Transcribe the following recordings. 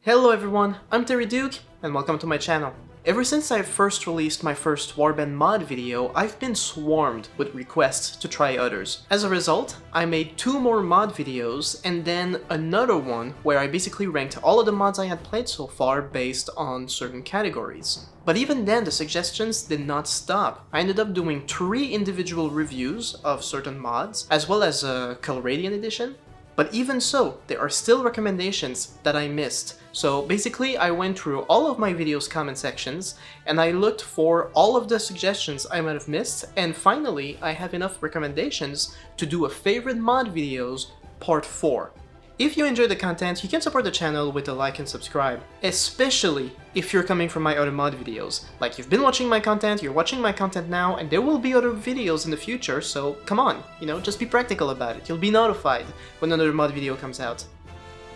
Hello everyone, I'm Terry Duke, and welcome to my channel. Ever since I first released my first WARBAND mod video, I've been swarmed with requests to try others. As a result, I made 2 more mod videos, and then another one where I basically ranked all of the mods I had played so far based on certain categories. But even then, the suggestions did not stop. I ended up doing 3 individual reviews of certain mods, as well as a Calradian edition. But even so, there are still recommendations that I missed. So basically, I went through all of my videos' comment sections, and I looked for all of the suggestions I might have missed, and finally, I have enough recommendations to do a favorite mod videos part 4. If you enjoy the content, you can support the channel with a like and subscribe, especially if you're coming from my other mod videos. Like, you've been watching my content, you're watching my content now, and there will be other videos in the future, so come on, just be practical about it. You'll be notified when another mod video comes out.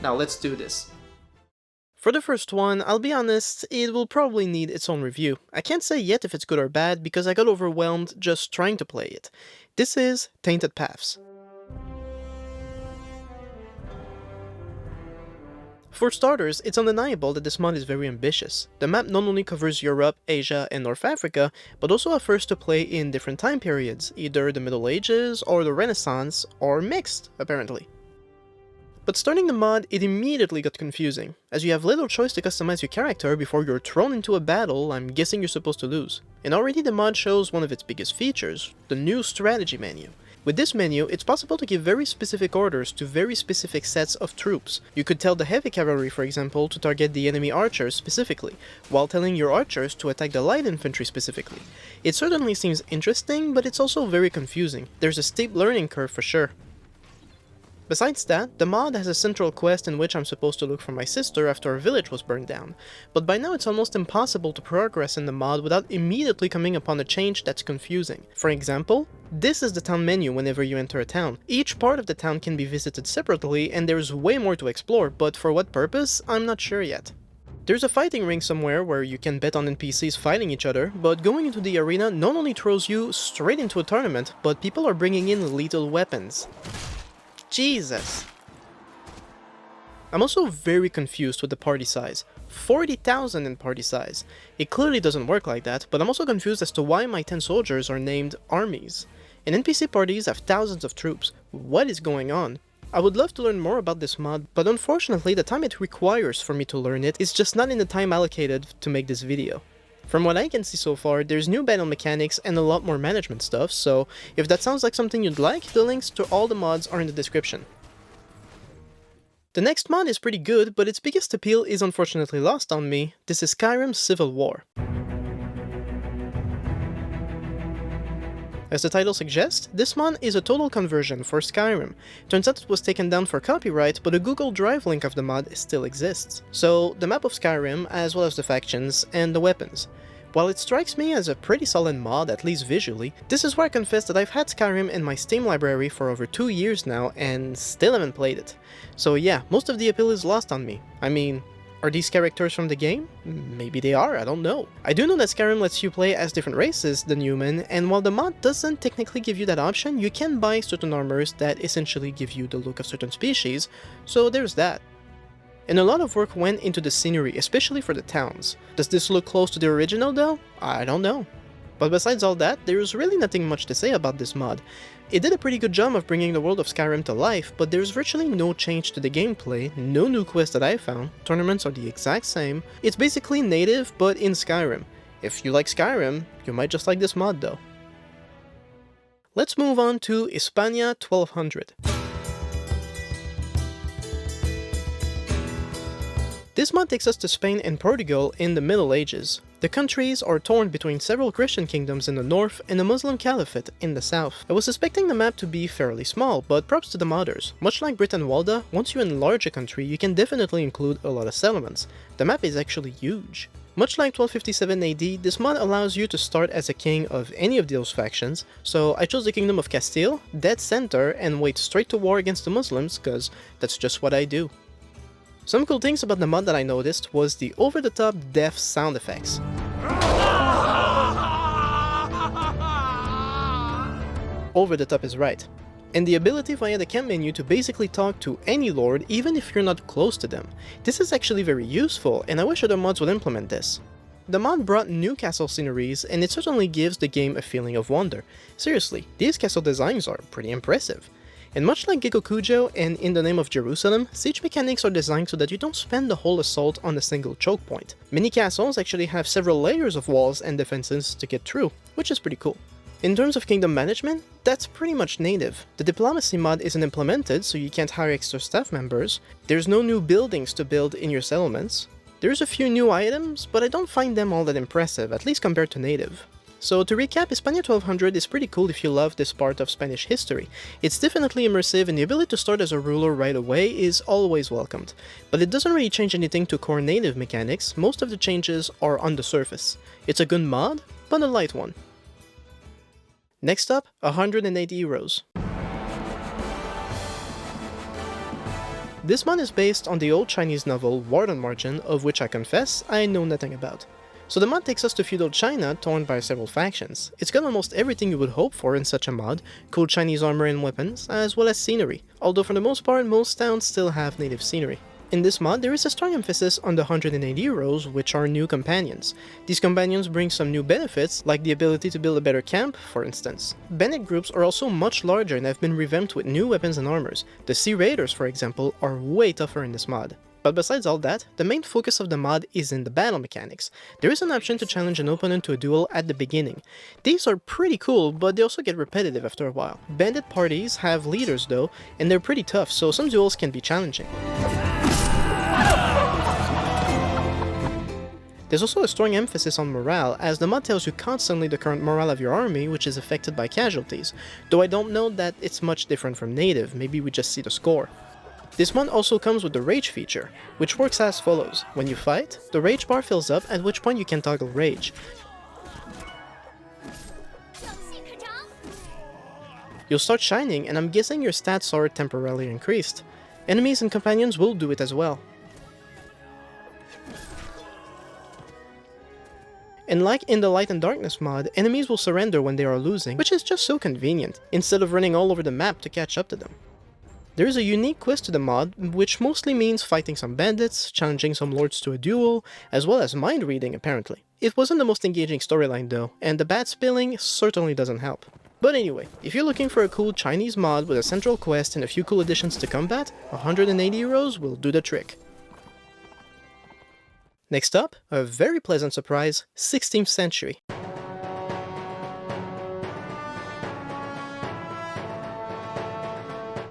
Now let's do this. For the first one, I'll be honest, it will probably need its own review. I can't say yet if it's good or bad because I got overwhelmed just trying to play it. This is Tainted Paths. For starters, it's undeniable that this mod is very ambitious. The map not only covers Europe, Asia, and North Africa, but also offers to play in different time periods, either the Middle Ages, or the Renaissance, or mixed, apparently. But starting the mod, it immediately got confusing, as you have little choice to customize your character before you're thrown into a battle I'm guessing you're supposed to lose. And already the mod shows one of its biggest features, the new strategy menu. With this menu, it's possible to give very specific orders to very specific sets of troops. You could tell the heavy cavalry, for example, to target the enemy archers specifically, while telling your archers to attack the light infantry specifically. It certainly seems interesting, but it's also very confusing. There's a steep learning curve for sure. Besides that, the mod has a central quest in which I'm supposed to look for my sister after her village was burned down, but by now it's almost impossible to progress in the mod without immediately coming upon a change that's confusing. For example, this is the town menu whenever you enter a town. Each part of the town can be visited separately and there's way more to explore, but for what purpose, I'm not sure yet. There's a fighting ring somewhere where you can bet on NPCs fighting each other, but going into the arena not only throws you straight into a tournament, but people are bringing in lethal weapons. Jesus! I'm also very confused with the party size. 40,000 in party size. It clearly doesn't work like that, but I'm also confused as to why my 10 soldiers are named armies. And NPC parties have thousands of troops. What is going on? I would love to learn more about this mod, but unfortunately the time it requires for me to learn it is just not in the time allocated to make this video. From what I can see so far, there's new battle mechanics and a lot more management stuff, so if that sounds like something you'd like, the links to all the mods are in the description. The next mod is pretty good, but its biggest appeal is unfortunately lost on me. This is Skyrim Civil War. As the title suggests, this mod is a total conversion for Skyrim. Turns out it was taken down for copyright, but a Google Drive link of the mod still exists. So, the map of Skyrim, as well as the factions, and the weapons. While it strikes me as a pretty solid mod, at least visually, this is where I confess that I've had Skyrim in my Steam library for over 2 years now, and still haven't played it. So yeah, most of the appeal is lost on me. I mean, are these characters from the game? Maybe they are, I don't know. I do know that Skyrim lets you play as different races than human, and while the mod doesn't technically give you that option, you can buy certain armors that essentially give you the look of certain species, so there's that. And a lot of work went into the scenery, especially for the towns. Does this look close to the original though? I don't know. But besides all that, there's really nothing much to say about this mod. It did a pretty good job of bringing the world of Skyrim to life, but there's virtually no change to the gameplay, no new quests that I found, tournaments are the exact same. It's basically native, but in Skyrim. If you like Skyrim, you might just like this mod though. Let's move on to Hispania 1200. This mod takes us to Spain and Portugal in the Middle Ages. The countries are torn between several Christian kingdoms in the north and a Muslim caliphate in the south. I was suspecting the map to be fairly small, but props to the modders. Much like Britain Walda, once you enlarge a country, you can definitely include a lot of settlements. The map is actually huge. Much like 1257 AD, this mod allows you to start as a king of any of those factions, so I chose the Kingdom of Castile, dead center, and wait straight to war against the Muslims, cause that's just what I do. Some cool things about the mod that I noticed was the over-the-top death sound effects. Over the top is right. and the ability via the camp menu to basically talk to any lord even if you're not close to them. This is actually very useful, and I wish other mods would implement this. The mod brought new castle sceneries, and it certainly gives the game a feeling of wonder. Seriously, these castle designs are pretty impressive. And much like Gekokujo and In the Name of Jerusalem, siege mechanics are designed so that you don't spend the whole assault on a single choke point. Many castles actually have several layers of walls and defenses to get through, which is pretty cool. In terms of kingdom management, that's pretty much native. The diplomacy mod isn't implemented, so you can't hire extra staff members. There's no new buildings to build in your settlements. There's a few new items, but I don't find them all that impressive, at least compared to native. So to recap, Hispania 1200 is pretty cool if you love this part of Spanish history. It's definitely immersive, and the ability to start as a ruler right away is always welcomed. But it doesn't really change anything to core native mechanics. Most of the changes are on the surface. It's a good mod, but a light one. Next up, 180 Heroes. This mod is based on the old Chinese novel Warden Margin, of which I confess I know nothing about. So the mod takes us to feudal China, torn by several factions. It's got almost everything you would hope for in such a mod, cool Chinese armor and weapons, as well as scenery, although for the most part most towns still have native scenery. In this mod, there is a strong emphasis on the 180 heroes, which are new companions. These companions bring some new benefits, like the ability to build a better camp, for instance. Bandit groups are also much larger and have been revamped with new weapons and armors. The Sea Raiders, for example, are way tougher in this mod. But besides all that, the main focus of the mod is in the battle mechanics. There is an option to challenge an opponent to a duel at the beginning. These are pretty cool, but they also get repetitive after a while. Bandit parties have leaders though, and they're pretty tough, so some duels can be challenging. There's also a strong emphasis on morale, as the mod tells you constantly the current morale of your army, which is affected by casualties, though I don't know that it's much different from native, maybe we just see the score. This mod also comes with the rage feature, which works as follows. When you fight, the rage bar fills up, at which point you can toggle rage. You'll start shining, and I'm guessing your stats are temporarily increased. Enemies and companions will do it as well. And like in the Light and Darkness mod, enemies will surrender when they are losing, which is just so convenient, instead of running all over the map to catch up to them. There is a unique quest to the mod, which mostly means fighting some bandits, challenging some lords to a duel, as well as mind reading apparently. It wasn't the most engaging storyline though, and the bad spilling certainly doesn't help. But anyway, if you're looking for a cool Chinese mod with a central quest and a few cool additions to combat, 180 heroes will do the trick. Next up, a very pleasant surprise, 16th century.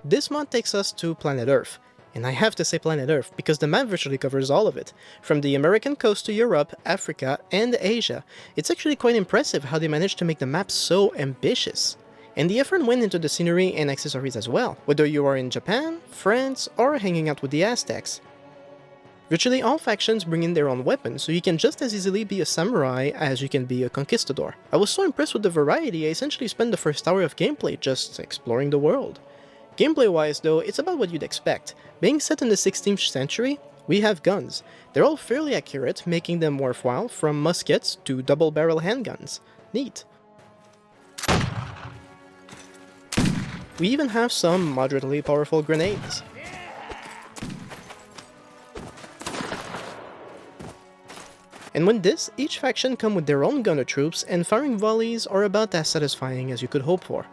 This mod takes us to planet Earth, and I have to say planet Earth because the map virtually covers all of it, from the American coast to Europe, Africa, and Asia. It's actually quite impressive how they managed to make the map so ambitious. And the effort went into the scenery and accessories as well, whether you are in Japan, France, or hanging out with the Aztecs. Virtually all factions bring in their own weapons, so you can just as easily be a samurai as you can be a conquistador. I was so impressed with the variety, I essentially spent the first hour of gameplay just exploring the world. Gameplay-wise though, it's about what you'd expect. Being set in the 16th century, we have guns. They're all fairly accurate, making them worthwhile, from muskets to double-barrel handguns. Neat. We even have some moderately powerful grenades. And with this, each faction come with their own gunner troops, and firing volleys are about as satisfying as you could hope for.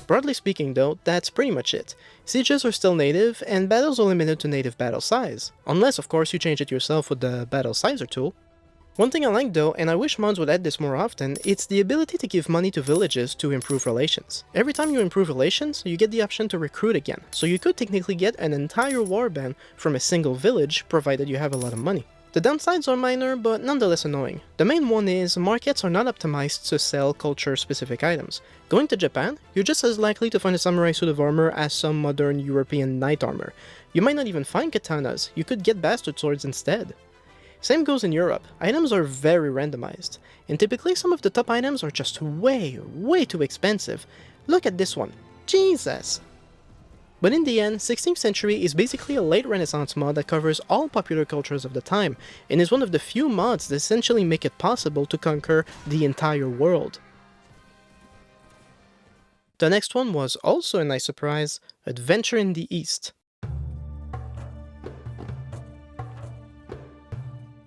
Broadly speaking though, that's pretty much it. Sieges are still native, and battles are limited to native battle size, unless of course you change it yourself with the battle sizer tool. One thing I like though, and I wish mods would add this more often, it's the ability to give money to villages to improve relations. Every time you improve relations, you get the option to recruit again, so you could technically get an entire warband from a single village, provided you have a lot of money. The downsides are minor, but nonetheless annoying. The main one is, markets are not optimized to sell culture-specific items. Going to Japan, you're just as likely to find a samurai suit of armor as some modern European knight armor. You might not even find katanas, you could get bastard swords instead. Same goes in Europe. Items are very randomized, and typically some of the top items are just way too expensive. Look at this one. Jesus! But in the end, 16th Century is basically a late Renaissance mod that covers all popular cultures of the time, and is one of the few mods that essentially make it possible to conquer the entire world. The next one was also a nice surprise, Adventure in the East.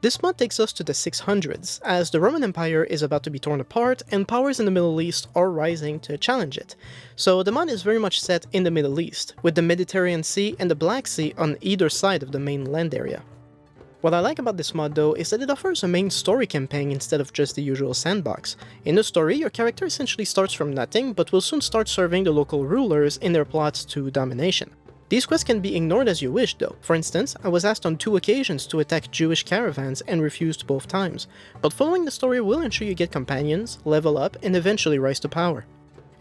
This mod takes us to the 600s, as the Roman Empire is about to be torn apart and powers in the Middle East are rising to challenge it. So the mod is very much set in the Middle East, with the Mediterranean Sea and the Black Sea on either side of the main land area. What I like about this mod though is that it offers a main story campaign instead of just the usual sandbox. In the story, your character essentially starts from nothing, but will soon start serving the local rulers in their plots to domination. These quests can be ignored as you wish though. For instance, I was asked on 2 occasions to attack Jewish caravans and refused both times, but following the story will ensure you get companions, level up, and eventually rise to power.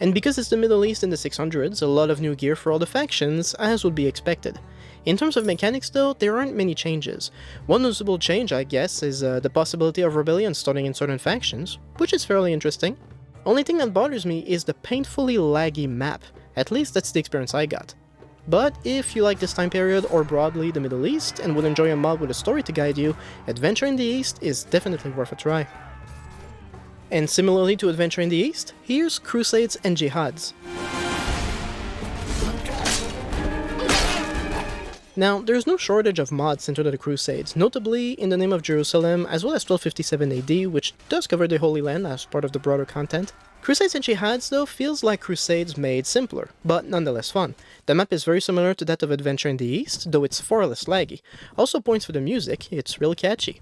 And because it's the Middle East in the 600s, a lot of new gear for all the factions, as would be expected. In terms of mechanics though, there aren't many changes. One noticeable change, I guess, is the possibility of rebellion starting in certain factions, which is fairly interesting. Only thing that bothers me is the painfully laggy map, at least that's the experience I got. But if you like this time period or broadly the Middle East and would enjoy a mod with a story to guide you, Adventure in the East is definitely worth a try. And similarly to Adventure in the East, here's Crusades and Jihads. Now, there's no shortage of mods centered on the Crusades, notably In the Name of Jerusalem, as well as 1257 AD, which does cover the Holy Land as part of the broader content. Crusades and Jihads, though, feels like Crusades made simpler, but nonetheless fun. The map is very similar to that of Adventure in the East, though it's far less laggy. Also points for the music, it's real catchy.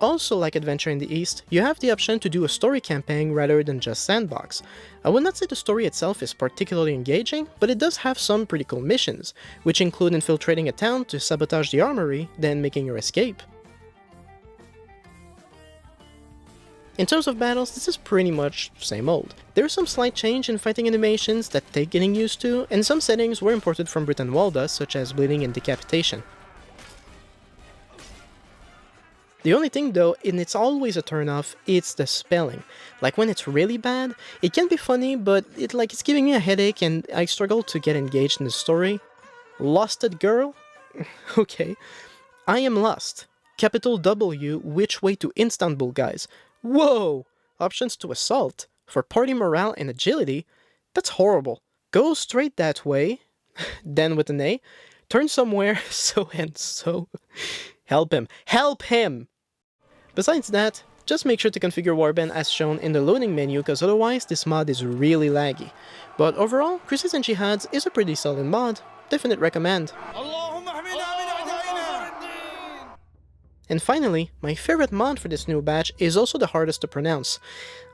Also, like Adventure in the East, you have the option to do a story campaign rather than just sandbox. I would not say the story itself is particularly engaging, but it does have some pretty cool missions, which include infiltrating a town to sabotage the armory, then making your escape. In terms of battles, this is pretty much same old. There's some slight change in fighting animations that take getting used to, and some settings were imported from Britannwalda, such as bleeding and decapitation. The only thing though, and it's always a turn-off, it's the spelling. Like when it's really bad, it can be funny, but it's giving me a headache and I struggle to get engaged in the story. Losted girl? Okay. I am lost. Capital W, which way to Istanbul, guys? Whoa! Options to assault? For party morale and agility? That's horrible. Go straight that way, then with an A, turn somewhere, so and so. Help him. Help him! Besides that, just make sure to configure Warband as shown in the loading menu, because otherwise this mod is really laggy. But overall, Crusades and Jihads is a pretty solid mod. Definite recommend. And finally, my favorite mod for this new batch is also the hardest to pronounce.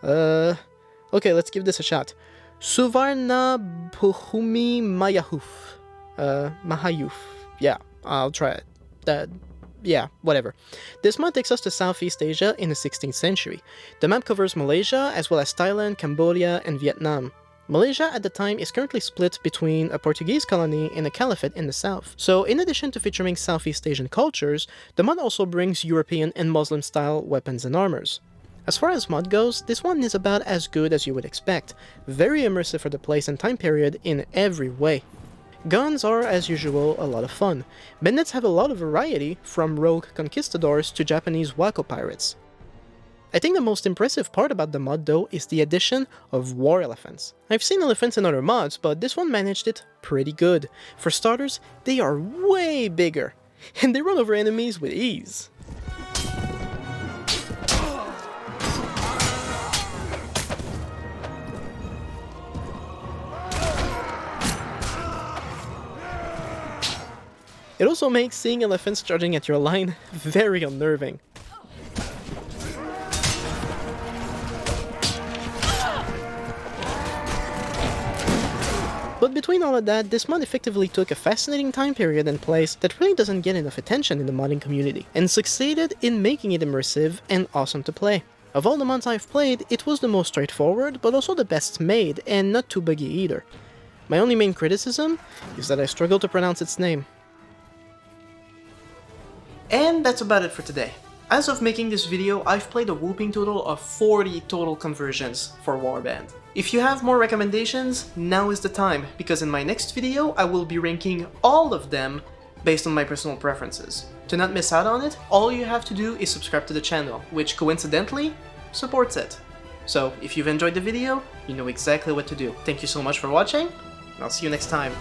Okay, let's give this a shot. Suvarna Bhumi Mahayuth. Mahayuth. Yeah, I'll try it. Yeah, whatever. This mod takes us to Southeast Asia in the 16th century. The map covers Malaysia, as well as Thailand, Cambodia, and Vietnam. Malaysia at the time is currently split between a Portuguese colony and a caliphate in the south. So in addition to featuring Southeast Asian cultures, the mod also brings European and Muslim-style weapons and armors. As far as mod goes, this one is about as good as you would expect. Very immersive for the place and time period in every way. Guns are, as usual, a lot of fun. Bandits have a lot of variety, from rogue conquistadors to Japanese wako pirates. I think the most impressive part about the mod though is the addition of war elephants. I've seen elephants in other mods, but this one managed it pretty good. For starters, they are way bigger, and they run over enemies with ease. It also makes seeing elephants charging at your line very unnerving. But between all of that, this mod effectively took a fascinating time period and place that really doesn't get enough attention in the modding community, and succeeded in making it immersive and awesome to play. Of all the mods I've played, it was the most straightforward, but also the best made, and not too buggy either. My only main criticism is that I struggle to pronounce its name. And that's about it for today. As of making this video, I've played a whooping total of 40 total conversions for Warband. If you have more recommendations, now is the time, because in my next video I will be ranking all of them based on my personal preferences. To not miss out on it, all you have to do is subscribe to the channel, which coincidentally supports it. So if you've enjoyed the video, you know exactly what to do. Thank you so much for watching, and I'll see you next time.